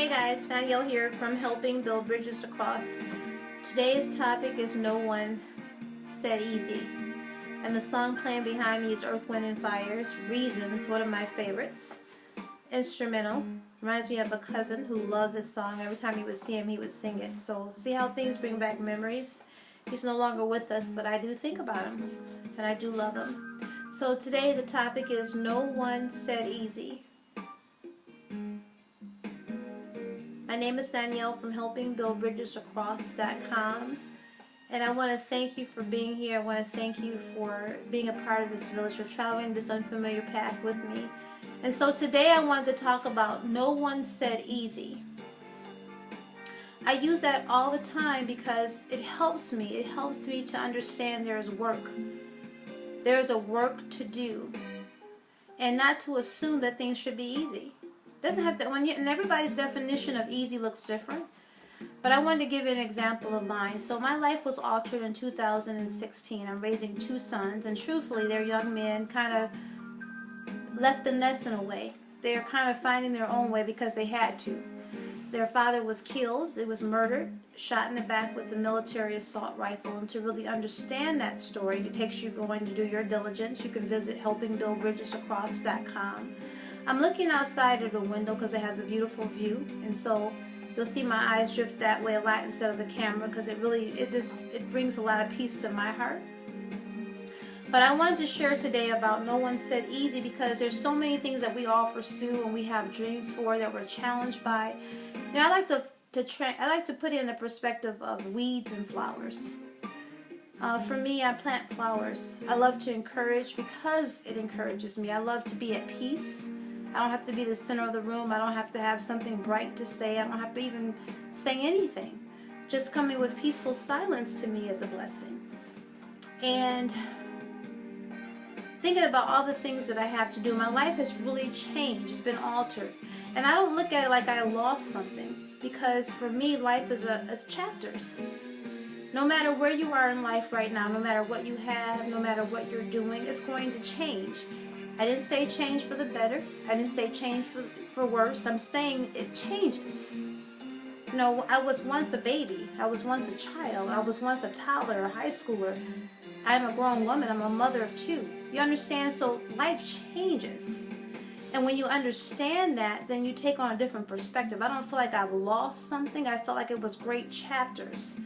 Hey guys, Danielle here from Helping Build Bridges Across. Today's topic is No One Said Easy. And the song playing behind me is Earth, Wind and Fire's Reasons, one of my favorites. Instrumental. Reminds me of a cousin who loved this song. Every time he would see him, he would sing it. So see how things bring back memories? He's no longer with us, but I do think about him. And I do love him. So today the topic is No One Said Easy. My name is Danielle from HelpingBuildBridgesAcross.com, and I want to thank you for being here. I want to thank you for being a part of this village, for traveling this unfamiliar path with me. And so today I wanted to talk about No One Said Easy. I use that all the time because it helps me. It helps me to understand there is work. There is a work to do, and not to assume that things should be easy. Doesn't have to, and everybody's definition of easy looks different. But I wanted to give you an example of mine. So my life was altered in 2016. I'm raising two sons, and truthfully, they're young men, kind of left the nest in a way. They're kind of finding their own way because they had to. Their father was killed, he was murdered, shot in the back with a military assault rifle. And to really understand that story, it takes you going to do your diligence. You can visit HelpingBuildBridgesAcross.com. I'm looking outside of the window because it has a beautiful view, and so you'll see my eyes drift that way a lot instead of the camera, because it brings a lot of peace to my heart. But I wanted to share today about No One Said Easy, because there's so many things that we all pursue and we have dreams for that we're challenged by. Now I like to put it in the perspective of weeds and flowers. For me, I plant flowers. I love to encourage because it encourages me. I love to be at peace. I don't have to be the center of the room. I don't have to have something bright to say. I don't have to even say anything. Just coming with peaceful silence to me is a blessing. And thinking about all the things that I have to do, my life has really changed. It's been altered. And I don't look at it like I lost something, because for me, life is chapters. No matter where you are in life right now, no matter what you have, no matter what you're doing, it's going to change. I didn't say change for the better. I didn't say change for worse. I'm saying it changes. You know, I was once a baby. I was once a child. I was once a toddler, a high schooler. I'm a grown woman. I'm a mother of two. You understand? So life changes. And when you understand that, then you take on a different perspective. I don't feel like I've lost something. I felt like it was great chapters.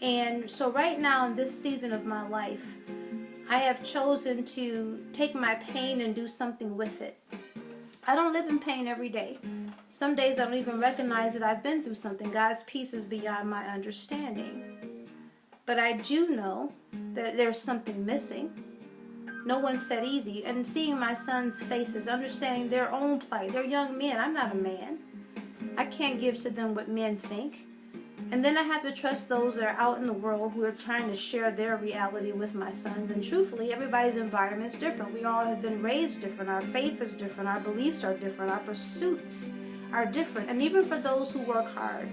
And so right now in this season of my life, I have chosen to take my pain and do something with it. I don't live in pain every day. Some days I don't even recognize that I've been through something. God's peace is beyond my understanding. But I do know that there's something missing. No one said easy. And seeing my sons' faces, understanding their own plight. They're young men. I'm not a man. I can't give to them what men think. And then I have to trust those that are out in the world who are trying to share their reality with my sons. And truthfully, everybody's environment is different. We all have been raised different. Our faith is different. Our beliefs are different. Our pursuits are different. And even for those who work hard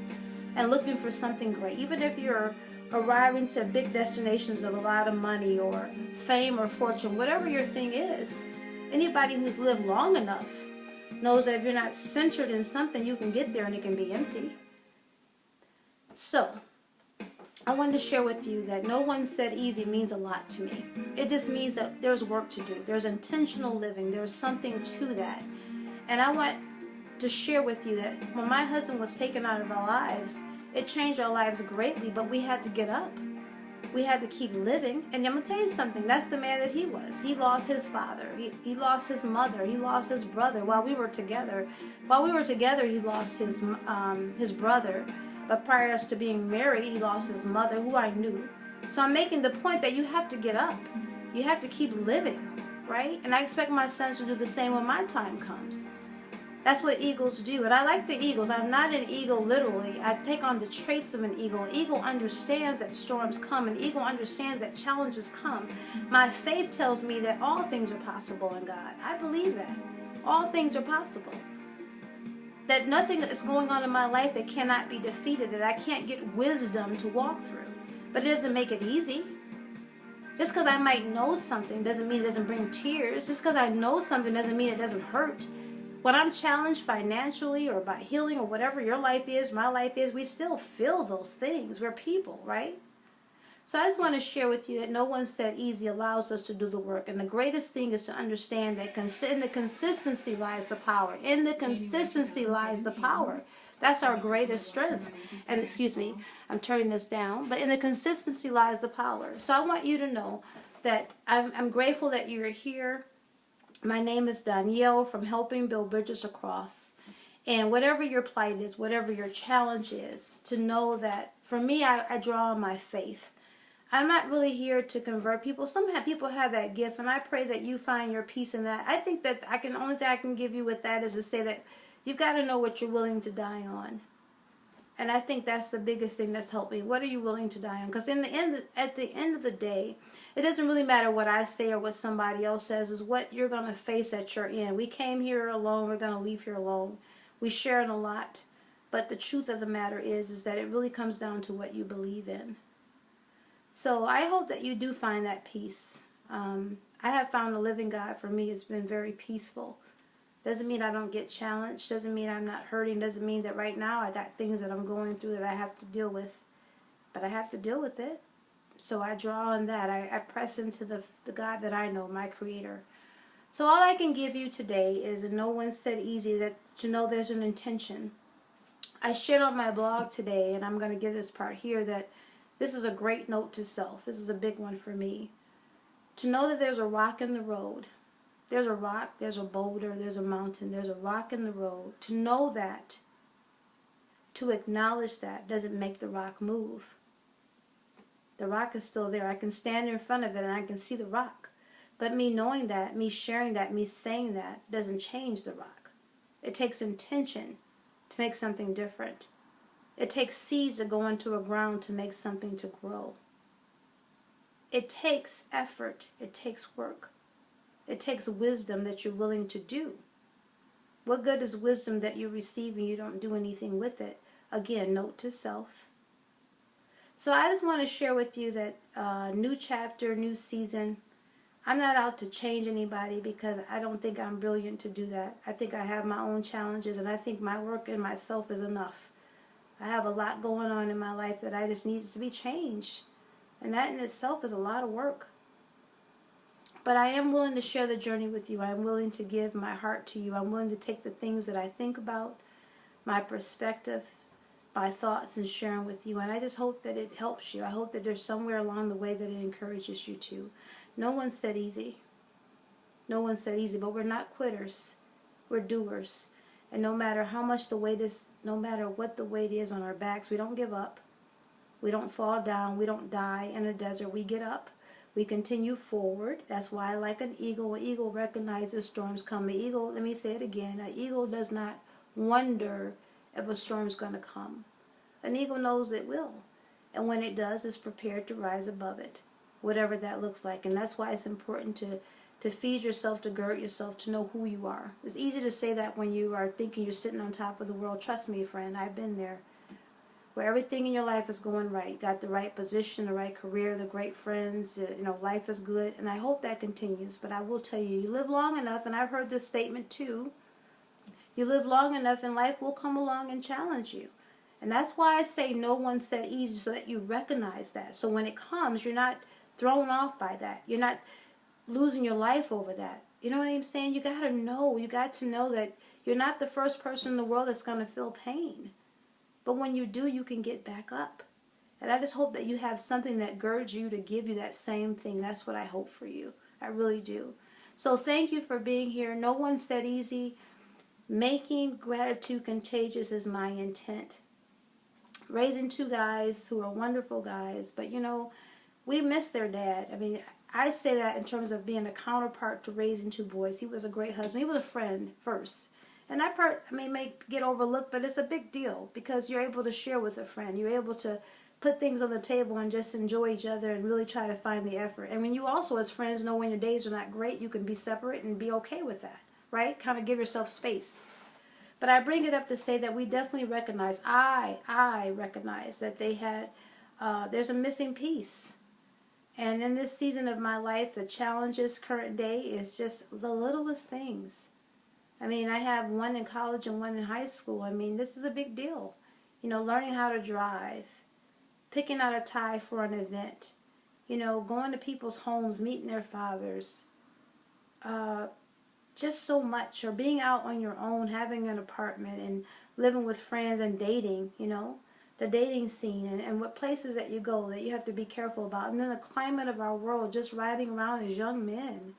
and looking for something great, even if you're arriving to big destinations of a lot of money or fame or fortune, whatever your thing is, anybody who's lived long enough knows that if you're not centered in something, you can get there and it can be empty. So, I wanted to share with you that No One Said Easy means a lot to me. It just means that there's work to do. There's intentional living. There's something to that. And I want to share with you that when my husband was taken out of our lives, it changed our lives greatly, but we had to get up. We had to keep living. And I'm going to tell you something. That's the man that he was. He lost his father. He lost his mother. He lost his brother while we were together. While we were together, he lost his brother. But prior to being married, he lost his mother, who I knew. So I'm making the point that you have to get up. You have to keep living, right? And I expect my sons to do the same when my time comes. That's what eagles do. And I like the eagles. I'm not an eagle literally. I take on the traits of an eagle. An eagle understands that storms come. An eagle understands that challenges come. My faith tells me that all things are possible in God. I believe that. All things are possible. That nothing is going on in my life that cannot be defeated, that I can't get wisdom to walk through. But it doesn't make it easy. Just because I might know something doesn't mean it doesn't bring tears. Just because I know something doesn't mean it doesn't hurt. When I'm challenged financially or by healing or whatever your life is, my life is, we still feel those things. We're people, right? So I just want to share with you that no one said easy allows us to do the work. And the greatest thing is to understand that in the consistency lies the power. In the consistency lies the power. That's our greatest strength. And excuse me, I'm turning this down. But in the consistency lies the power. So I want you to know that I'm grateful that you're here. My name is Danielle from Helping Build Bridges Across. And whatever your plight is, whatever your challenge is, to know that for me, I draw on my faith. I'm not really here to convert people. Some people have that gift, and I pray that you find your peace in that. I think that only thing I can give you with that is to say that you've got to know what you're willing to die on. And I think that's the biggest thing that's helped me. What are you willing to die on? Because at the end of the day, it doesn't really matter what I say or what somebody else says. Is what you're going to face that you're in. We came here alone. We're going to leave here alone. We share in a lot. But the truth of the matter is that it really comes down to what you believe in. So I hope that you do find that peace. I have found the living God for me has been very peaceful. Doesn't mean I don't get challenged. Doesn't mean I'm not hurting. Doesn't mean that right now I got things that I'm going through that I have to deal with. But I have to deal with it. So I draw on that. I press into the God that I know, my Creator. So all I can give you today is, and no one said easy, that to know there's an intention. I shared on my blog today, and I'm going to give this part here, that this is a great note to self. This is a big one for me. To know that there's a rock in the road. There's a rock, there's a boulder, there's a mountain, there's a rock in the road. To know that, to acknowledge that, doesn't make the rock move. The rock is still there. I can stand in front of it and I can see the rock. But me knowing that, me sharing that, me saying that, doesn't change the rock. It takes intention to make something different. It takes seeds to go into a ground to make something to grow. It takes effort. It takes work. It takes wisdom that you're willing to do. What good is wisdom that you receive and you don't do anything with it? Again, note to self. So I just want to share with you that new chapter, new season. I'm not out to change anybody because I don't think I'm brilliant to do that. I think I have my own challenges and I think my work in myself is enough. I have a lot going on in my life that I just needs to be changed. And that in itself is a lot of work. But I am willing to share the journey with you. I am willing to give my heart to you. I'm willing to take the things that I think about, my perspective, my thoughts, and share them with you. And I just hope that it helps you. I hope that there's somewhere along the way that it encourages you to. No one said easy. No one said easy, but we're not quitters. We're doers. And no matter how much the weight is, no matter what the weight is on our backs, we don't give up. We don't fall down. We don't die in a desert. We get up. We continue forward. That's why, like an eagle recognizes storms come. An eagle, let me say it again, an eagle does not wonder if a storm's going to come. An eagle knows it will. And when it does, it's prepared to rise above it, whatever that looks like. And that's why it's important to feed yourself, to gird yourself, to know who you are. It's easy to say that when you are thinking you're sitting on top of the world. Trust me, friend, I've been there. Where everything in your life is going right. You got the right position, the right career, the great friends, life is good. And I hope that continues. But I will tell you, you live long enough, and I've heard this statement too, you live long enough and life will come along and challenge you. And that's why I say no one said easy, so that you recognize that. So when it comes, you're not thrown off by that. You're not losing your life over that. You know what I'm saying? You got to know that you're not the first person in the world that's going to feel pain. But when you do, you can get back up. And I just hope that you have something that girds you to give you that same thing. That's what I hope for you. I really do. So thank you for being here. No one said easy. Making gratitude contagious is my intent. Raising two guys who are wonderful guys. But, we miss their dad. I mean, I say that in terms of being a counterpart to raising two boys. He was a great husband. He was a friend first. And that part, may get overlooked, but it's a big deal because you're able to share with a friend. You're able to put things on the table and just enjoy each other and really try to find the effort. And when you also, as friends, know when your days are not great, you can be separate and be okay with that, right? Kind of give yourself space. But I bring it up to say that we definitely recognize, I recognize that they had, there's a missing piece. And in this season of my life, the challenges current day is just the littlest things. I mean, I have one in college and one in high school. I mean, this is a big deal. You know, learning how to drive, picking out a tie for an event, you know, going to people's homes, meeting their fathers, just so much, or being out on your own, having an apartment and living with friends and dating, you know, the dating scene and what places that you go that you have to be careful about. And then the climate of our world, just riding around as young men,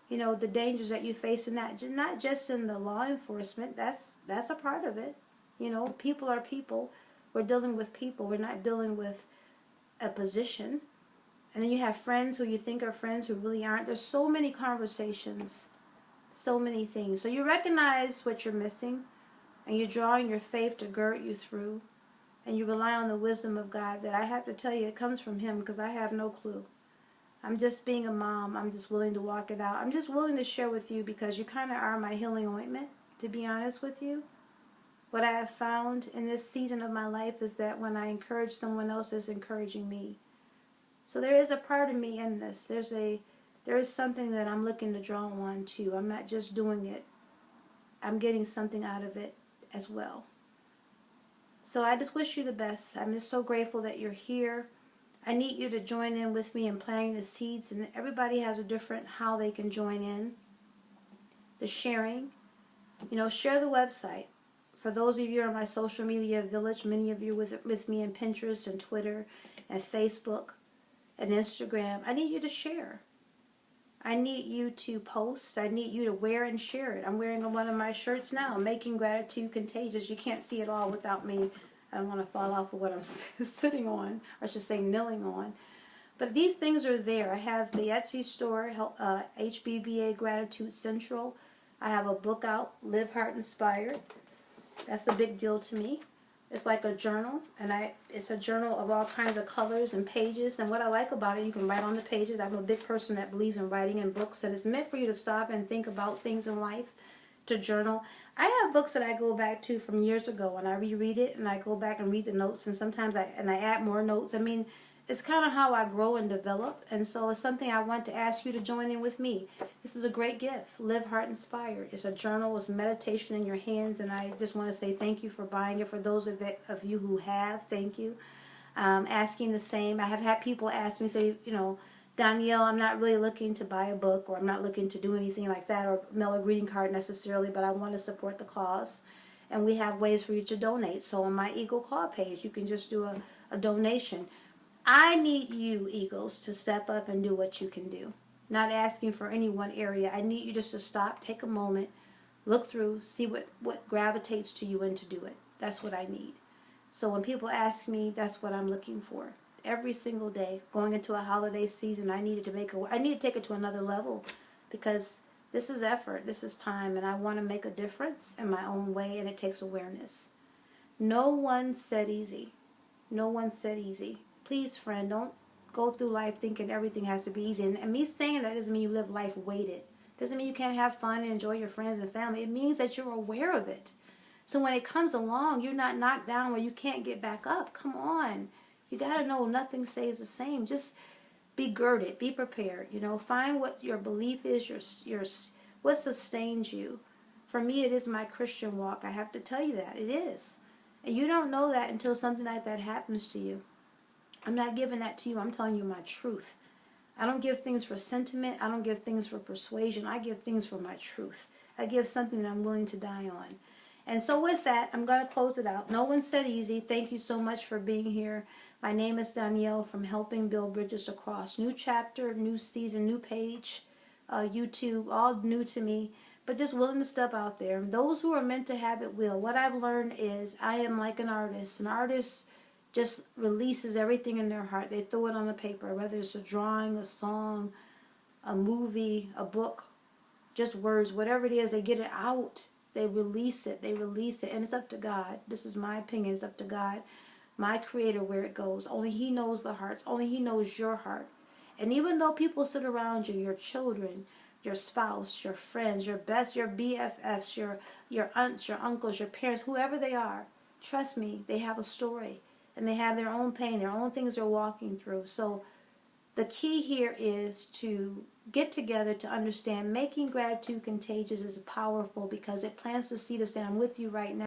you know, the dangers that you face in that, not just in the law enforcement, that's a part of it. You know, people are people. We're dealing with people. We're not dealing with a position. And then you have friends who you think are friends who really aren't. There's so many conversations, so many things. So you recognize what you're missing, and you draw on your faith to gird you through, and you rely on the wisdom of God that I have to tell you, it comes from Him, because I have no clue. I'm just being a mom. I'm just willing to walk it out. I'm just willing to share with you because you kind of are my healing ointment, to be honest with you. What I have found in this season of my life is that when I encourage someone else, it's encouraging me. So there is a part of me in this. There is something that I'm looking to draw on to. I'm not just doing it. I'm getting something out of it as well. So I just wish you the best. I'm just so grateful that you're here. I need you to join in with me in planting the seeds, and everybody has a different how they can join in. The sharing, you know, share the website. For those of you in my social media village, many of you with me in Pinterest and Twitter and Facebook and Instagram, I need you to share. I need you to post. I need you to wear and share it. I'm wearing one of my shirts now, Making Gratitude Contagious. You can't see it all without me. I don't want to fall off of what I'm sitting on, or I should say kneeling on. But these things are there. I have the Etsy store, HBBA Gratitude Central. I have a book out, Live Heart Inspired. That's a big deal to me. It's like a journal, and it's a journal of all kinds of colors and pages. And what I like about it, you can write on the pages. I'm a big person that believes in writing in books, and it's meant for you to stop and think about things in life, to journal. I have books that I go back to from years ago, and I reread it, and I go back and read the notes, and sometimes I add more notes. I mean, it's kind of how I grow and develop, and so it's something I want to ask you to join in with me. This is a great gift. Live Heart Inspired. It's a journal. It's meditation in your hands, and I just want to say thank you for buying it. For those of you who have, thank you. Asking the same. I have had people ask me, say, you know, Danielle, I'm not really looking to buy a book, or I'm not looking to do anything like that, or mail a greeting card necessarily, but I want to support the cause. And we have ways for you to donate. So on my Eagle Claw page, you can just do a donation. I need you, Eagles, to step up and do what you can do. Not asking for any one area. I need you just to stop, take a moment, look through, see what gravitates to you and to do it. That's what I need. So when people ask me, that's what I'm looking for. Every single day, going into a holiday season, I need to take it to another level, because this is effort, this is time, and I want to make a difference in my own way, and it takes awareness. No one said easy. No one said easy. Please, friend, don't go through life thinking everything has to be easy. And me saying that doesn't mean you live life weighted. Doesn't mean you can't have fun and enjoy your friends and family. It means that you're aware of it. So when it comes along, you're not knocked down where you can't get back up. Come on. You got to know nothing stays the same. Just be girded. Be prepared. You know, find what your belief is, what sustains you. For me, it is my Christian walk. I have to tell you that. It is. And you don't know that until something like that happens to you. I'm not giving that to you. I'm telling you my truth. I don't give things for sentiment. I don't give things for persuasion. I give things for my truth. I give something that I'm willing to die on. And so with that, I'm going to close it out. No one said easy. Thank you so much for being here. My name is Danielle from Helping Build Bridges Across. New chapter, new season, new page, YouTube, all new to me. But just willing to step out there. Those who are meant to have it will. What I've learned is I am like an artist. An artist just releases everything in their heart. They throw it on the paper, whether it's a drawing, a song, a movie, a book, just words, whatever it is, they get it out. They release it. And it's up to God. This is my opinion. It's up to God, my creator, where it goes. Only He knows the hearts. Only He knows your heart. And even though people sit around you, your children, your spouse, your friends, your BFFs, your aunts, your uncles, your parents, whoever they are, trust me, they have a story. And they have their own pain, their own things they're walking through. So The key here is to get together to understand making gratitude contagious is powerful, because it plants the seed of saying, I'm with you right now.